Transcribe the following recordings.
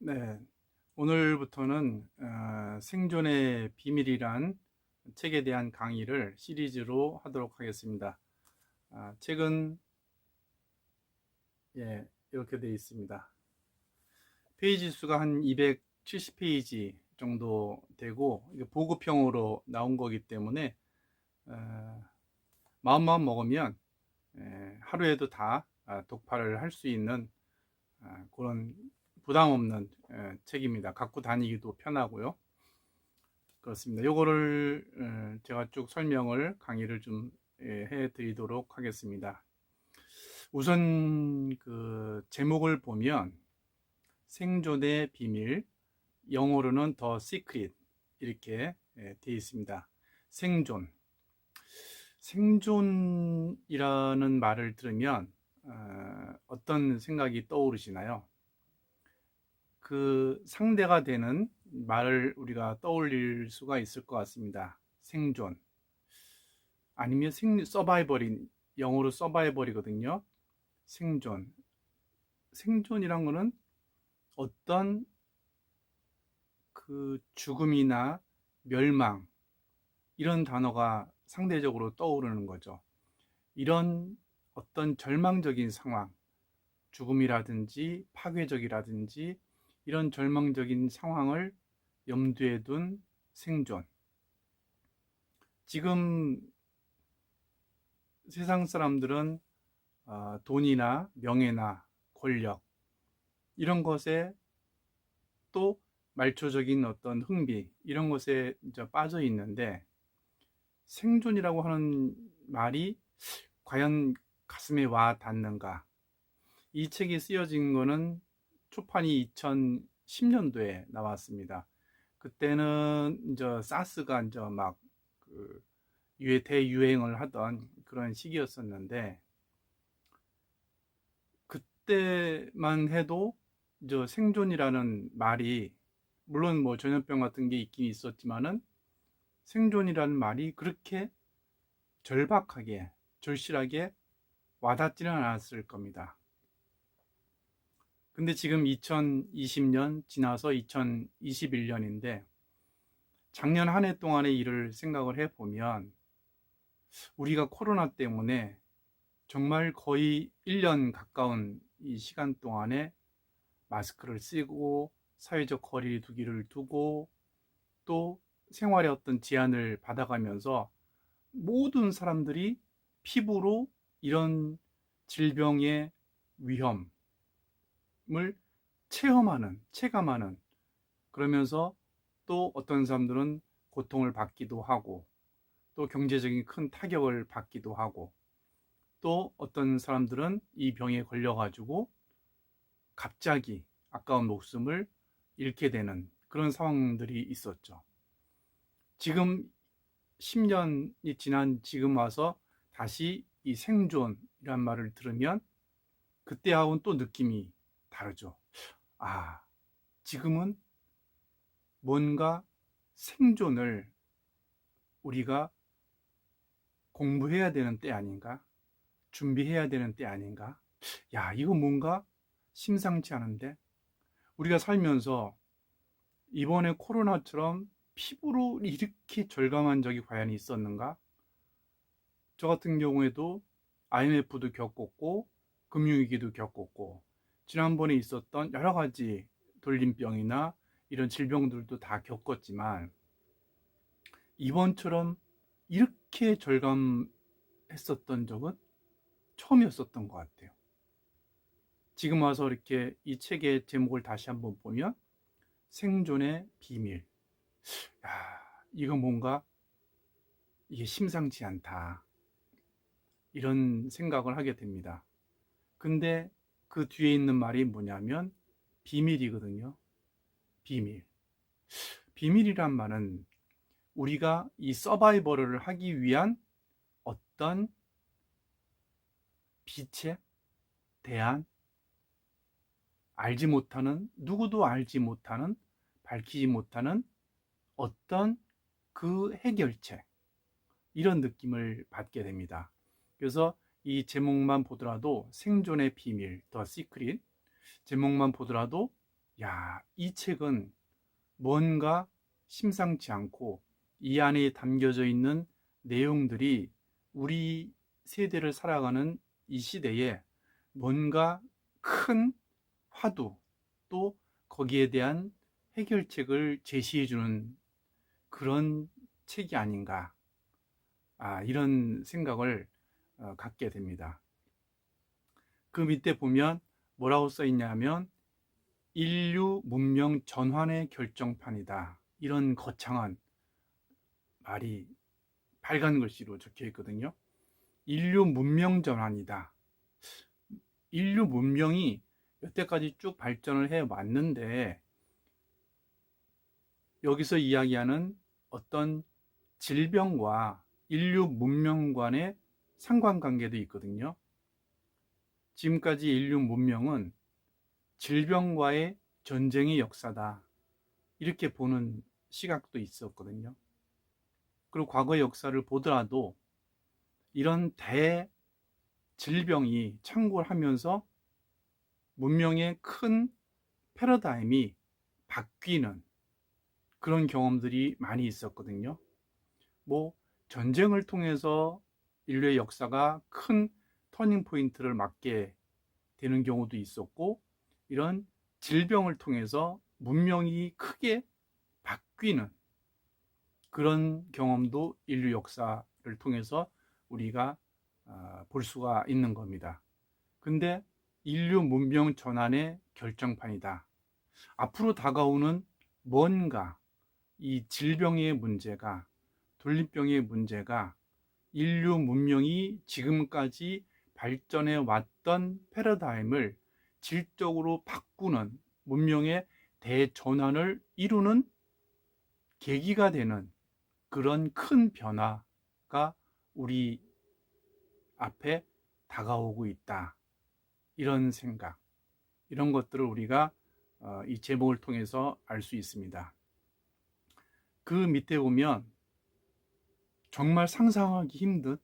네, 오늘부터는 생존의 비밀이란 책에 대한 강의를 시리즈로 하도록 하겠습니다. 책은 이렇게 되어 있습니다. 페이지 수가 한 270페이지 정도 되고 이게 보급형으로 나온 거기 때문에 마음만 먹으면 하루에도 다 독파를 할 수 있는 그런 부담 없는 책입니다. 갖고 다니기도 편하고요. 그렇습니다. 요거를 제가 쭉 설명을 강의를 좀 해드리도록 하겠습니다. 우선 그 제목을 보면 생존의 비밀, 영어로는 The Secret 이렇게 되어 있습니다. 생존. 생존이라는 말을 들으면 어떤 생각이 떠오르시나요? 그 상대가 되는 말을 우리가 떠올릴 수가 있을 것 같습니다. 생존. 아니면 서바이벌인, 영어로 서바이벌이거든요. 생존. 생존이란 거는 어떤 그 죽음이나 멸망, 이런 단어가 상대적으로 떠오르는 거죠. 이런 어떤 절망적인 상황, 죽음이라든지 파괴적이라든지 이런 절망적인 상황을 염두에 둔 생존. 지금 세상 사람들은 돈이나 명예나 권력 이런 것에 또 말초적인 어떤 흥미 이런 것에 이제 빠져 있는데 생존이라고 하는 말이 과연 가슴에 와 닿는가? 이 책이 쓰여진 거는 초판이 2010년도에 나왔습니다. 그때는 이제 사스가 이제 막그 대유행을 하던 그런 시기였었는데 그때만 해도 저 생존이라는 말이 물론 뭐 전염병 같은 게 있긴 있었지만은 생존이라는 말이 그렇게 절박하게 절실하게 와닿지는 않았을 겁니다. 근데 지금 2020년 지나서 2021년인데 작년 한 해 동안의 일을 생각을 해보면 우리가 코로나 때문에 정말 거의 1년 가까운 이 시간 동안에 마스크를 쓰고 사회적 거리 두기를 두고 또 생활의 어떤 제한을 받아가면서 모든 사람들이 피부로 이런 질병의 위험을 체감하는 그러면서 또 어떤 사람들은 고통을 받기도 하고 또 경제적인 큰 타격을 받기도 하고 또 어떤 사람들은 이 병에 걸려가지고 갑자기 아까운 목숨을 잃게 되는 그런 상황들이 있었죠. 지금 10년이 지난 지금 와서 다시 이 생존이란 말을 들으면 그때하고는 또 느낌이 다르죠. 아, 지금은 뭔가 생존을 우리가 공부해야 되는 때 아닌가? 준비해야 되는 때 아닌가? 야, 이거 뭔가 심상치 않은데? 우리가 살면서 이번에 코로나처럼 피부로 이렇게 절감한 적이 과연 있었는가? 저 같은 경우에도 IMF도 겪었고, 금융위기도 겪었고, 지난번에 있었던 여러 가지 돌림병이나 이런 질병들도 다 겪었지만, 이번처럼 이렇게 절감했었던 적은 처음이었었던 것 같아요. 지금 와서 이렇게 이 책의 제목을 다시 한번 보면 생존의 비밀. 야, 이거 뭔가 이게 심상치 않다. 이런 생각을 하게 됩니다. 근데 그 뒤에 있는 말이 뭐냐면 비밀이거든요. 비밀. 비밀이란 말은 우리가 이 서바이벌을 하기 위한 어떤 빛에 대한 알지 못하는, 누구도 알지 못하는, 밝히지 못하는 어떤 그 해결책, 이런 느낌을 받게 됩니다. 그래서 이 제목만 보더라도 생존의 비밀, 더 시크릿, 제목만 보더라도 야, 이 책은 뭔가 심상치 않고 이 안에 담겨져 있는 내용들이 우리 세대를 살아가는 이 시대에 뭔가 큰 화두, 또 거기에 대한 해결책을 제시해 주는 그런 책이 아닌가, 이런 생각을 갖게 됩니다. 그 밑에 보면 뭐라고 써 있냐면 인류 문명 전환의 결정판이다, 이런 거창한 말이 빨간 글씨로 적혀 있거든요. 인류 문명 전환이다. 인류 문명이 여태까지 쭉 발전을 해 왔는데 여기서 이야기하는 어떤 질병과 인류 문명 간의 상관관계도 있거든요. 지금까지 인류 문명은 질병과의 전쟁의 역사다, 이렇게 보는 시각도 있었거든요. 그리고 과거의 역사를 보더라도 이런 대질병이 창궐 하면서 문명의 큰 패러다임이 바뀌는 그런 경험들이 많이 있었거든요. 뭐 전쟁을 통해서 인류의 역사가 큰 터닝 포인트를 맞게 되는 경우도 있었고, 이런 질병을 통해서 문명이 크게 바뀌는 그런 경험도 인류 역사를 통해서 우리가 볼 수가 있는 겁니다. 근데 인류 문명 전환의 결정판이다. 앞으로 다가오는 뭔가 이 질병의 문제가, 돌림병의 문제가 인류 문명이 지금까지 발전해 왔던 패러다임을 질적으로 바꾸는, 문명의 대전환을 이루는 계기가 되는 그런 큰 변화가 우리 앞에 다가오고 있다, 이런 생각, 이런 것들을 우리가 이 제목을 통해서 알 수 있습니다. 그 밑에 보면 정말 상상하기 힘든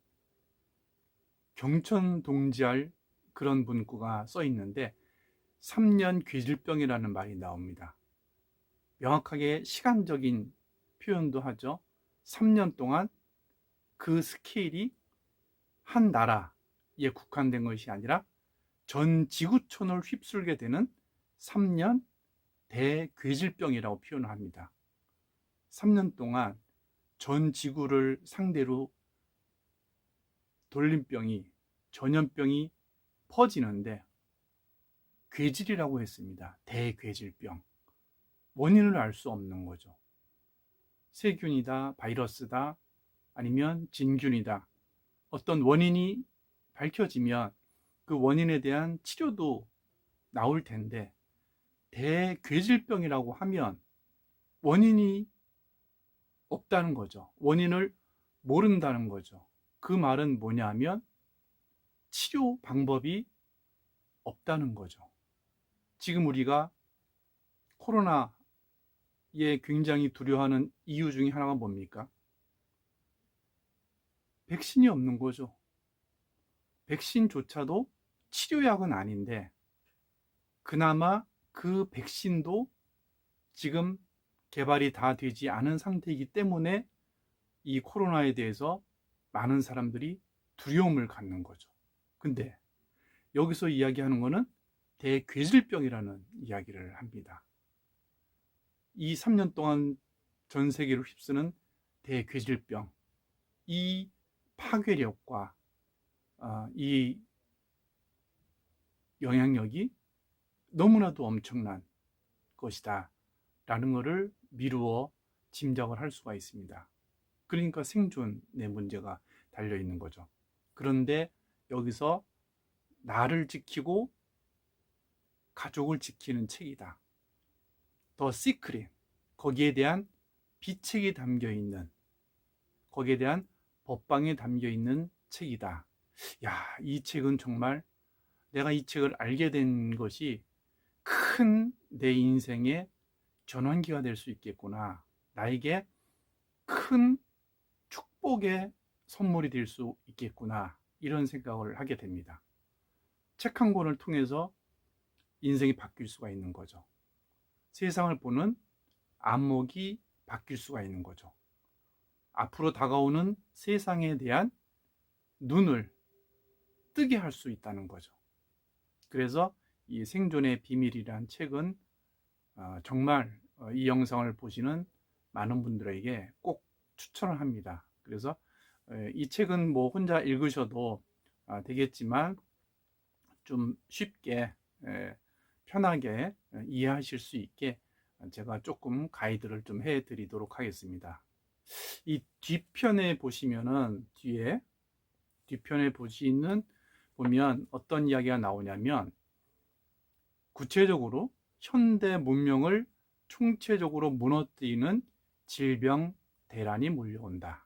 경천동지알 그런 문구가 써 있는데 3년 괴질병이라는 말이 나옵니다. 명확하게 시간적인 표현도 하죠. 3년 동안 그 스케일이 한 나라에 국한된 것이 아니라 전 지구촌을 휩쓸게 되는 3년 대괴질병이라고 표현을 합니다. 3년 동안 전 지구를 상대로 돌림병이, 전염병이 퍼지는데 괴질이라고 했습니다. 대괴질병. 원인을 알 수 없는 거죠. 세균이다, 바이러스다, 아니면 진균이다. 어떤 원인이 밝혀지면 그 원인에 대한 치료도 나올 텐데 대괴질병이라고 하면 원인이 없다는 거죠. 원인을 모른다는 거죠. 그 말은 뭐냐면 치료 방법이 없다는 거죠. 지금 우리가 코로나에 굉장히 두려워하는 이유 중에 하나가 뭡니까? 백신이 없는 거죠. 백신조차도 치료약은 아닌데 그나마 그 백신도 지금 개발이 다 되지 않은 상태이기 때문에 이 코로나에 대해서 많은 사람들이 두려움을 갖는 거죠. 근데 여기서 이야기하는 거는 대괴질병이라는 이야기를 합니다. 이 3년 동안 전 세계를 휩쓰는 대괴질병, 이 파괴력과 이 영향력이 너무나도 엄청난 것이다 라는 것을 미루어 짐작을 할 수가 있습니다. 그러니까 생존의 문제가 달려 있는 거죠. 그런데 여기서 나를 지키고 가족을 지키는 책이다, 더 시크릿, 거기에 대한 비책이 담겨 있는, 거기에 대한 법방이 담겨 있는 책이다. 야, 이 책은 정말 내가 이 책을 알게 된 것이 큰 내 인생의 전환기가 될 수 있겠구나, 나에게 큰 축복의 선물이 될 수 있겠구나, 이런 생각을 하게 됩니다. 책 한 권을 통해서 인생이 바뀔 수가 있는 거죠. 세상을 보는 안목이 바뀔 수가 있는 거죠. 앞으로 다가오는 세상에 대한 눈을 뜨게 할 수 있다는 거죠. 그래서 이 생존의 비밀이란 책은 정말 이 영상을 보시는 많은 분들에게 꼭 추천을 합니다. 그래서 이 책은 뭐 혼자 읽으셔도 되겠지만 좀 쉽게 편하게 이해하실 수 있게 제가 조금 가이드를 좀 해드리도록 하겠습니다. 이 뒤편에 보시면은 뒤편에 보면 어떤 이야기가 나오냐면 구체적으로 현대 문명을 총체적으로 무너뜨리는 질병 대란이 몰려온다.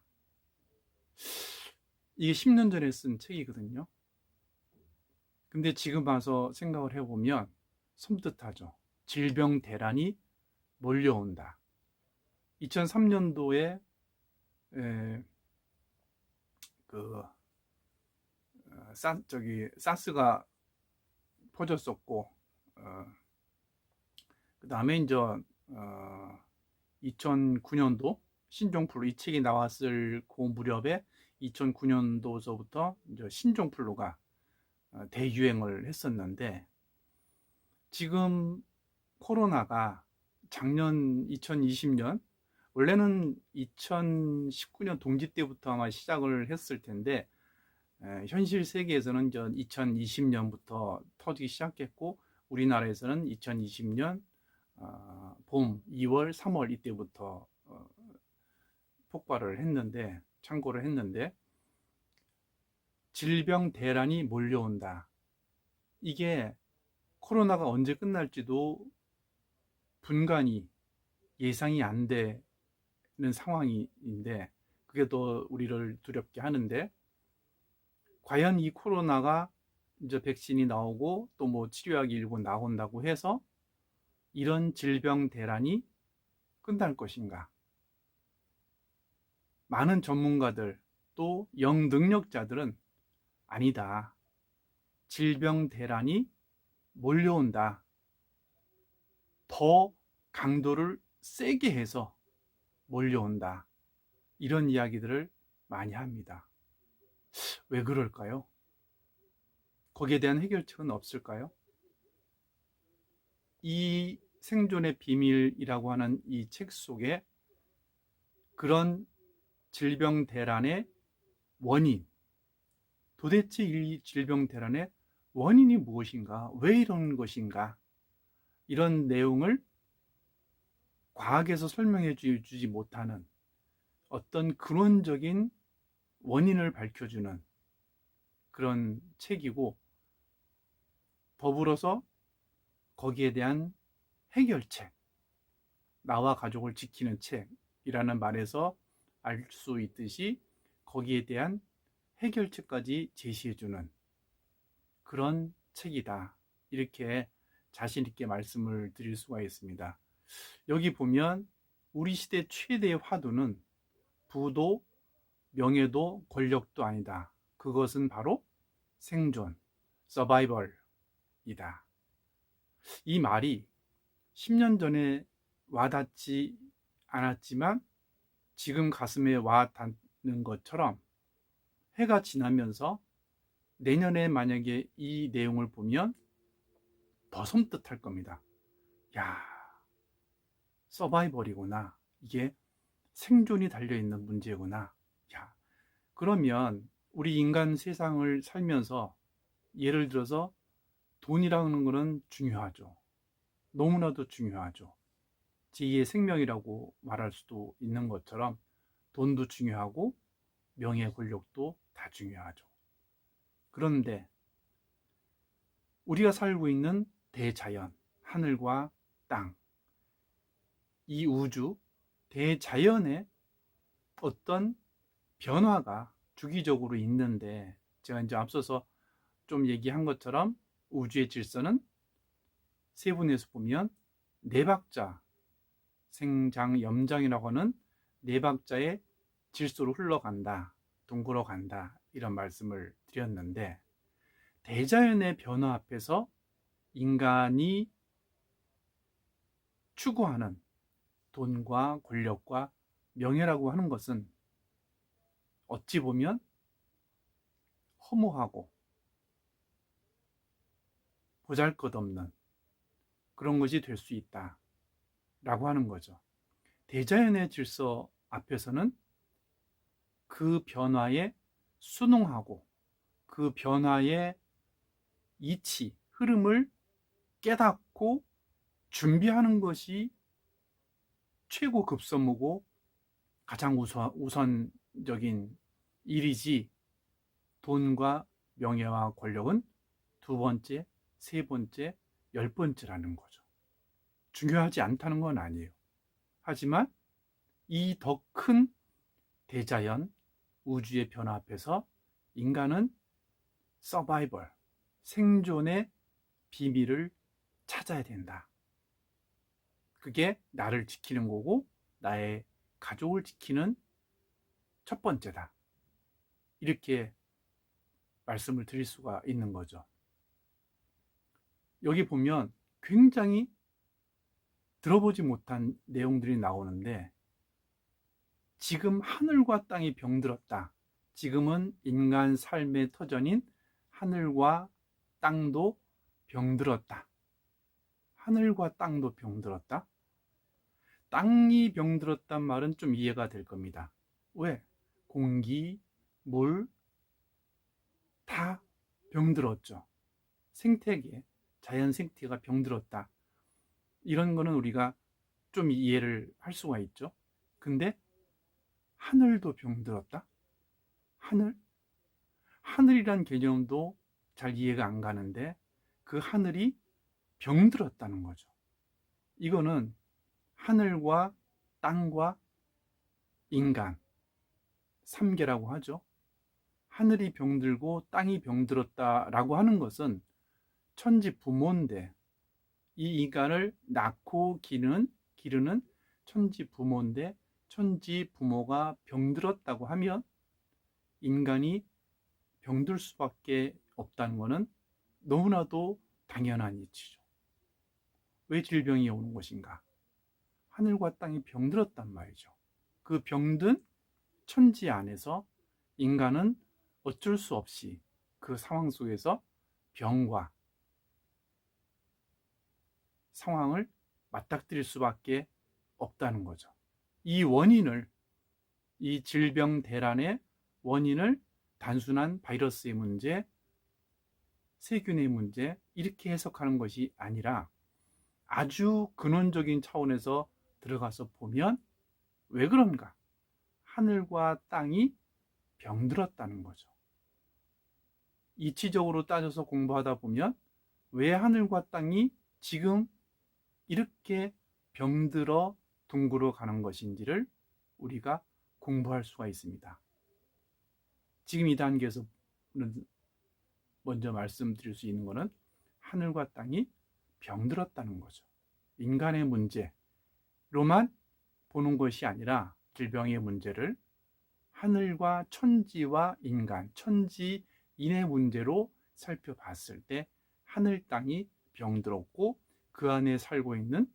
이게 10년 전에 쓴 책이거든요. 근데 지금 와서 생각을 해보면 섬뜩하죠. 질병 대란이 몰려온다. 2003년도에 사스가 퍼졌었고, 그 다음에 이제 2009년도 신종플루, 이 책이 나왔을 그 무렵에 2009년도서부터 이제 신종플루가 대유행을 했었는데, 지금 코로나가 작년 2020년, 원래는 2019년 동지 때부터 아마 시작을 했을 텐데, 현실 세계에서는 2020년부터 터지기 시작했고, 우리나라에서는 2020년 봄 2월, 3월 이때부터 창고를 했는데, 질병 대란이 몰려온다. 이게 코로나가 언제 끝날지도 분간이 예상이 안 되는 상황인데, 그게 더 우리를 두렵게 하는데, 과연 이 코로나가 이제 백신이 나오고 또 뭐 치료약이 일부 나온다고 해서 이런 질병 대란이 끝날 것인가? 많은 전문가들 또 영능력자들은 아니다. 질병 대란이 몰려온다. 더 강도를 세게 해서 몰려온다. 이런 이야기들을 많이 합니다. 왜 그럴까요? 거기에 대한 해결책은 없을까요? 이 생존의 비밀이라고 하는 이 책 속에 그런 질병 대란의 원인, 도대체 이 질병 대란의 원인이 무엇인가? 왜 이런 것인가? 이런 내용을 과학에서 설명해 주지 못하는 어떤 근원적인 원인을 밝혀주는 그런 책이고, 더불어서 거기에 대한 해결책, 나와 가족을 지키는 책이라는 말에서 알 수 있듯이 거기에 대한 해결책까지 제시해주는 그런 책이다. 이렇게 자신 있게 말씀을 드릴 수가 있습니다. 여기 보면 우리 시대 최대의 화두는 부도, 명예도, 권력도 아니다. 그것은 바로 생존, 서바이벌이다. 이 말이 10년 전에 와닿지 않았지만 지금 가슴에 와닿는 것처럼 해가 지나면서 내년에 만약에 이 내용을 보면 더 섬뜩할 겁니다. 야, 서바이벌이구나. 이게 생존이 달려있는 문제구나. 야, 그러면 우리 인간 세상을 살면서 예를 들어서 돈이라는 것은 중요하죠. 너무나도 중요하죠. 제2의 생명이라고 말할 수도 있는 것처럼 돈도 중요하고 명예, 권력도 다 중요하죠. 그런데 우리가 살고 있는 대자연, 하늘과 땅, 이 우주, 대자연의 어떤 변화가 주기적으로 있는데, 제가 이제 앞서서 좀 얘기한 것처럼 우주의 질서는 세분에서 보면 네 박자, 생장, 염장이라고 하는 네 박자의 질서로 흘러간다, 둥글어 간다, 이런 말씀을 드렸는데, 대자연의 변화 앞에서 인간이 추구하는 돈과 권력과 명예라고 하는 것은 어찌 보면 허무하고 보잘것없는 그런 것이 될 수 있다라고 하는 거죠. 대자연의 질서 앞에서는 그 변화에 순응하고 그 변화의 이치, 흐름을 깨닫고 준비하는 것이 최고 급선무고 가장 우선적인 일이지, 돈과 명예와 권력은 두 번째, 세 번째, 열 번째라는 거죠. 중요하지 않다는 건 아니에요. 하지만 이 더 큰 대자연, 우주의 변화 앞에서 인간은 서바이벌, 생존의 비밀을 찾아야 된다. 그게 나를 지키는 거고 나의 가족을 지키는 첫 번째다. 이렇게 말씀을 드릴 수가 있는 거죠. 여기 보면 굉장히 들어보지 못한 내용들이 나오는데, 지금 하늘과 땅이 병들었다. 지금은 인간 삶의 터전인 하늘과 땅도 병들었다. 하늘과 땅도 병들었다? 땅이 병들었단 말은 좀 이해가 될 겁니다. 왜? 공기, 물 다 병들었죠. 생태계, 자연 생태계가 병들었다. 이런 거는 우리가 좀 이해를 할 수가 있죠. 근데 하늘도 병들었다? 하늘? 하늘이란 개념도 잘 이해가 안 가는데 그 하늘이 병들었다는 거죠. 이거는 하늘과 땅과 인간, 삼계라고 하죠. 하늘이 병들고 땅이 병들었다라고 하는 것은 천지 부모인데, 이 인간을 낳고 기르는 천지 부모인데, 천지 부모가 병들었다고 하면 인간이 병들 수밖에 없다는 것은 너무나도 당연한 이치죠. 왜 질병이 오는 것인가? 하늘과 땅이 병들었단 말이죠. 그 병든 천지 안에서 인간은 어쩔 수 없이 그 상황 속에서 병과 상황을 맞닥뜨릴 수밖에 없다는 거죠. 이 원인을, 이 질병 대란의 원인을 단순한 바이러스의 문제, 세균의 문제 이렇게 해석하는 것이 아니라 아주 근원적인 차원에서 들어가서 보면 왜 그런가? 하늘과 땅이 병들었다는 거죠. 이치적으로 따져서 공부하다 보면 왜 하늘과 땅이 지금 이렇게 병들어 둥그러 가는 것인지를 우리가 공부할 수가 있습니다. 지금 이 단계에서는 먼저 말씀드릴 수 있는 것은 하늘과 땅이 병들었다는 거죠. 인간의 문제로만 보는 것이 아니라 질병의 문제를 하늘과 천지와 인간, 천지인의 문제로 살펴봤을 때 하늘 땅이 병들었고 그 안에 살고 있는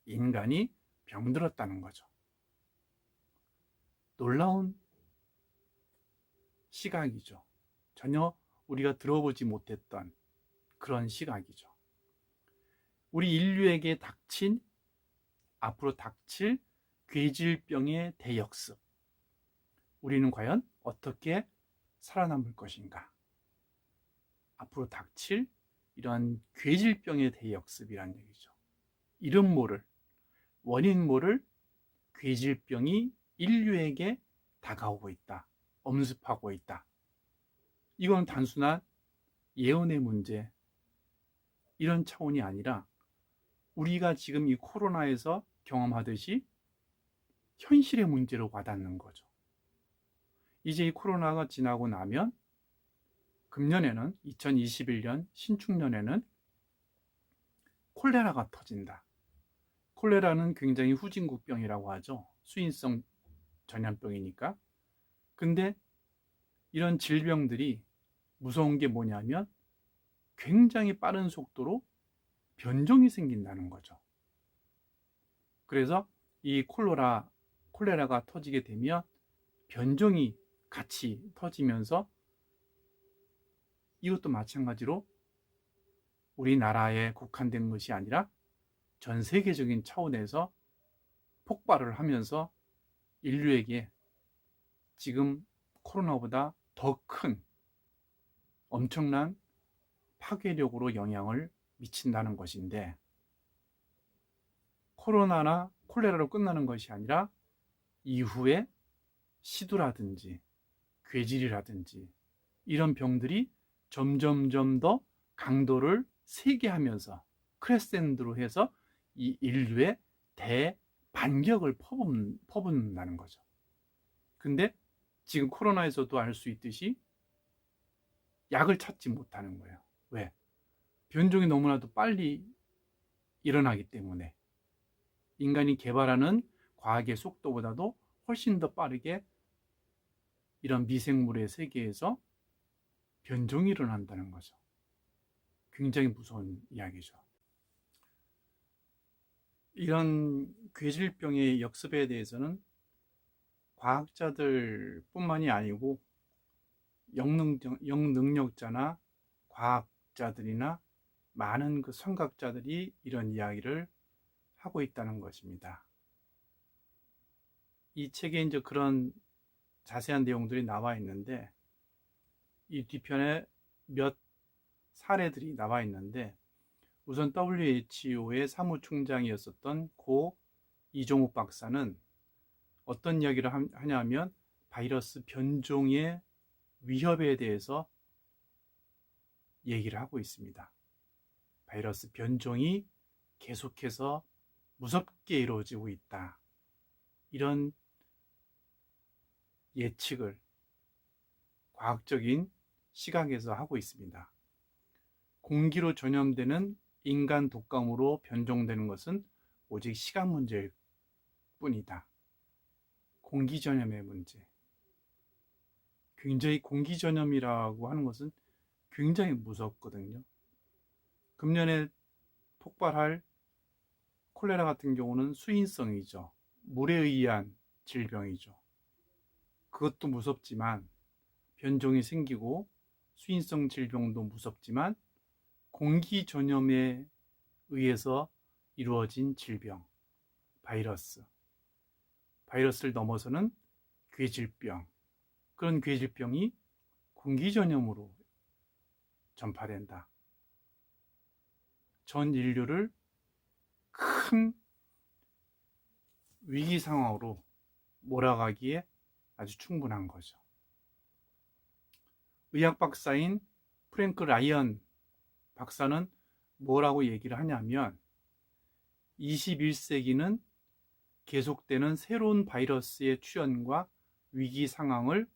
인간이 병들었다는 거죠. 놀라운 시각이죠. 전혀 우리가 들어보지 못했던 그런 시각이죠. 우리 인류에게 앞으로 닥칠 괴질병의 대역습, 우리는 과연 어떻게 살아남을 것인가? 앞으로 닥칠 이런 괴질병의 대역습이란 얘기죠. 이름 모를, 원인 모를 괴질병이 인류에게 다가오고 있다, 엄습하고 있다. 이건 단순한 예언의 문제, 이런 차원이 아니라 우리가 지금 이 코로나에서 경험하듯이 현실의 문제로 와닿는 거죠. 이제 이 코로나가 지나고 나면 금년에는 2021년 신축년에는 콜레라가 터진다. 콜레라는 굉장히 후진국병이라고 하죠. 수인성 전염병이니까. 근데 이런 질병들이 무서운 게 뭐냐면 굉장히 빠른 속도로 변종이 생긴다는 거죠. 그래서 이 콜레라가 터지게 되면 변종이 같이 터지면서 이것도 마찬가지로 우리나라에 국한된 것이 아니라 전 세계적인 차원에서 폭발을 하면서 인류에게 지금 코로나보다 더 큰 엄청난 파괴력으로 영향을 미친다는 것인데, 코로나나 콜레라로 끝나는 것이 아니라 이후에 시두라든지 괴질이라든지 이런 병들이 점점점 더 강도를 세게 하면서 크레센도로 해서 이 인류의 대반격을 퍼붓는다는 거죠. 근데 지금 코로나에서도 알 수 있듯이 약을 찾지 못하는 거예요. 왜? 변종이 너무나도 빨리 일어나기 때문에 인간이 개발하는 과학의 속도보다도 훨씬 더 빠르게 이런 미생물의 세계에서 변종이 일어난다는 거죠. 굉장히 무서운 이야기죠. 이런 괴질병의 역습에 대해서는 과학자들 뿐만이 아니고 영능력자나 과학자들이나 많은 그 선각자들이 이런 이야기를 하고 있다는 것입니다. 이 책에 이제 그런 자세한 내용들이 나와 있는데, 이 뒤편에 몇 사례들이 나와 있는데, 우선 WHO의 사무총장이었었던 고 이종욱 박사는 어떤 이야기를 하냐면 바이러스 변종의 위협에 대해서 얘기를 하고 있습니다. 바이러스 변종이 계속해서 무섭게 이루어지고 있다. 이런 예측을 과학적인 시각에서 하고 있습니다. 공기로 전염되는 인간 독감으로 변종되는 것은 오직 시간 문제일 뿐이다. 공기 전염의 문제. 굉장히 공기 전염이라고 하는 것은 굉장히 무섭거든요. 금년에 폭발할 콜레라 같은 경우는 수인성이죠. 물에 의한 질병이죠. 그것도 무섭지만, 변종이 생기고 수인성 질병도 무섭지만, 공기 전염에 의해서 이루어진 질병, 바이러스를 넘어서는 괴질병, 그런 괴질병이 공기 전염으로 전파된다. 전 인류를 큰 위기 상황으로 몰아가기에 아주 충분한 거죠. 의학 박사인 프랭크 라이언 박사는 뭐라고 얘기를 하냐면, 21세기는 계속되는 새로운 바이러스의 출현과 위기 상황을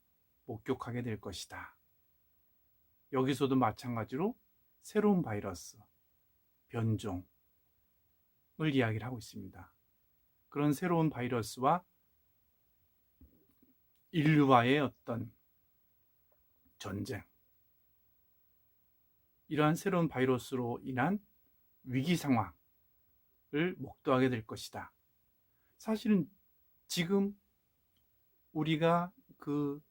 목격하게 될 것이다. 여기서도 마찬가지로 새로운 바이러스, 변종을 이야기를 하고 있습니다. 그런 새로운 바이러스와 인류와의 어떤 전쟁, 이러한 새로운 바이러스로 인한 위기 상황을 목도하게 될 것이다. 사실은 지금 우리가 그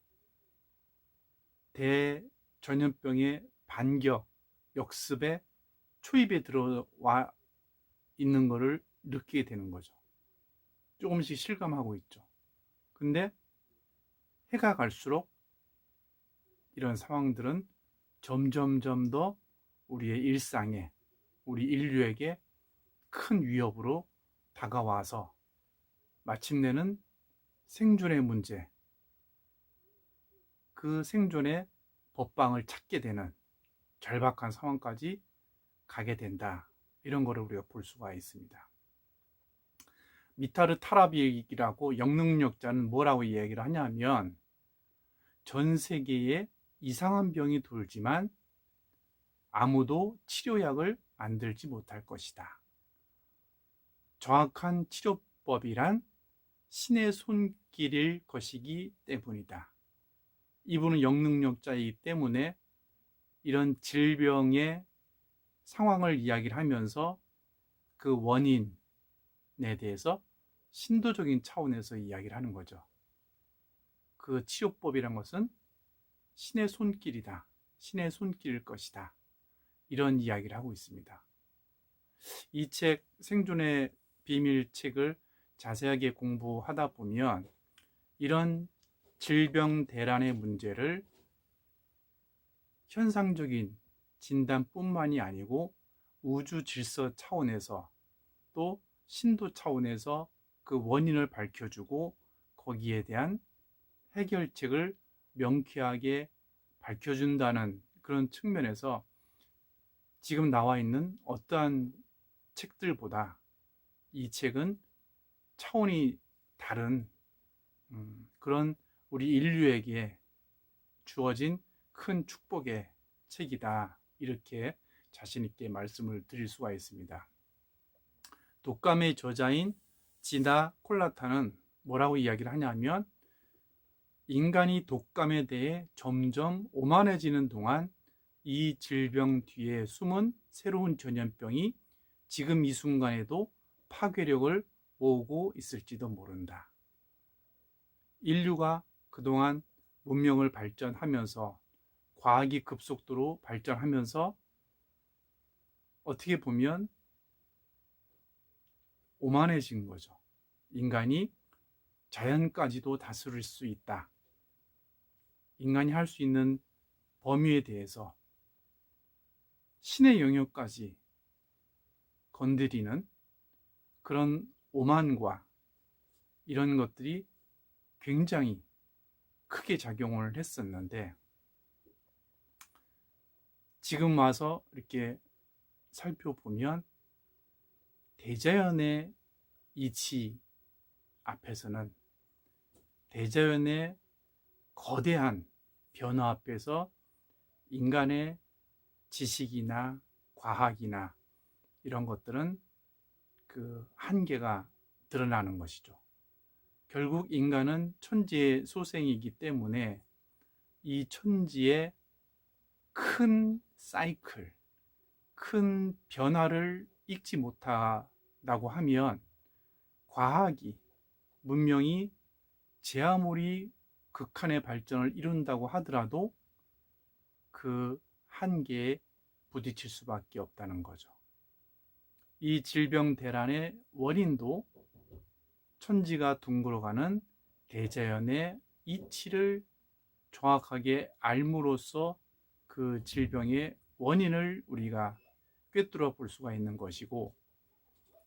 대전염병의 반격, 역습에 초입에 들어와 있는 것을 느끼게 되는 거죠. 조금씩 실감하고 있죠. 근데 해가 갈수록 이런 상황들은 점점점 더 우리의 일상에, 우리 인류에게 큰 위협으로 다가와서 마침내는 생존의 문제, 그 생존의 법방을 찾게 되는 절박한 상황까지 가게 된다. 이런 거를 우리가 볼 수가 있습니다. 미타르 타라비라고 영능력자는 뭐라고 이야기를 하냐면, 전 세계에 이상한 병이 돌지만 아무도 치료약을 만들지 못할 것이다. 정확한 치료법이란 신의 손길일 것이기 때문이다. 이분은 영능력자이기 때문에 이런 질병의 상황을 이야기를 하면서 그 원인에 대해서 신도적인 차원에서 이야기를 하는 거죠. 그 치유법이란 것은 신의 손길이다. 신의 손길일 것이다. 이런 이야기를 하고 있습니다. 이 책, 생존의 비밀 책을 자세하게 공부하다 보면 이런 질병 대란의 문제를 현상적인 진단뿐만이 아니고 우주 질서 차원에서 또 신도 차원에서 그 원인을 밝혀주고 거기에 대한 해결책을 명쾌하게 밝혀준다는 그런 측면에서 지금 나와 있는 어떠한 책들보다 이 책은 차원이 다른 그런 우리 인류에게 주어진 큰 축복의 책이다. 이렇게 자신 있게 말씀을 드릴 수가 있습니다. 독감의 저자인 지나 콜라타는 뭐라고 이야기를 하냐면 인간이 독감에 대해 점점 오만해지는 동안 이 질병 뒤에 숨은 새로운 전염병이 지금 이 순간에도 파괴력을 모으고 있을지도 모른다. 인류가 그동안 문명을 발전하면서 과학이 급속도로 발전하면서 어떻게 보면 오만해진 거죠. 인간이 자연까지도 다스릴 수 있다. 인간이 할 수 있는 범위에 대해서 신의 영역까지 건드리는 그런 오만과 이런 것들이 굉장히 크게 작용을 했었는데 지금 와서 이렇게 살펴보면 대자연의 이치 앞에서는 대자연의 거대한 변화 앞에서 인간의 지식이나 과학이나 이런 것들은 그 한계가 드러나는 것이죠. 결국 인간은 천지의 소생이기 때문에 이 천지의 큰 사이클, 큰 변화를 읽지 못한다고 하면 과학이, 문명이 제 아무리 극한의 발전을 이룬다고 하더라도 그 한계에 부딪힐 수밖에 없다는 거죠. 이 질병 대란의 원인도 천지가 둥글어가는 대자연의 이치를 정확하게 알므로써 그 질병의 원인을 우리가 꿰뚫어 볼 수가 있는 것이고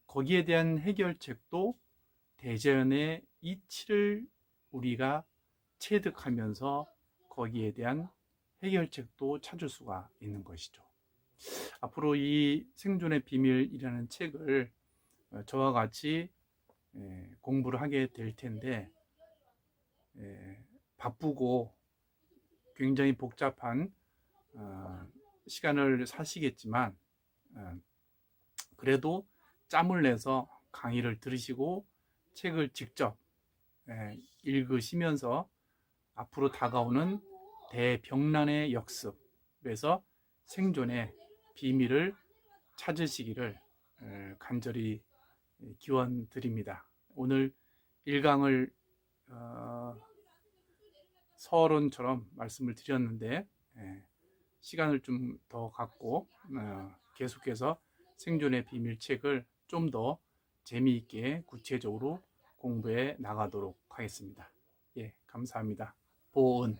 거기에 대한 해결책도 대자연의 이치를 우리가 체득하면서 거기에 대한 해결책도 찾을 수가 있는 것이죠. 앞으로 이 생존의 비밀이라는 책을 저와 같이 공부를 하게 될 텐데 바쁘고 굉장히 복잡한 시간을 사시겠지만 그래도 짬을 내서 강의를 들으시고 책을 직접 읽으시면서 앞으로 다가오는 대병난의 역습에서 생존의 비밀을 찾으시기를 간절히 기원드립니다. 오늘 1강을 서론처럼 말씀을 드렸는데 시간을 좀 더 갖고 계속해서 생존의 비밀 책을 좀 더 재미있게 구체적으로 공부해 나가도록 하겠습니다. 예, 감사합니다. 보은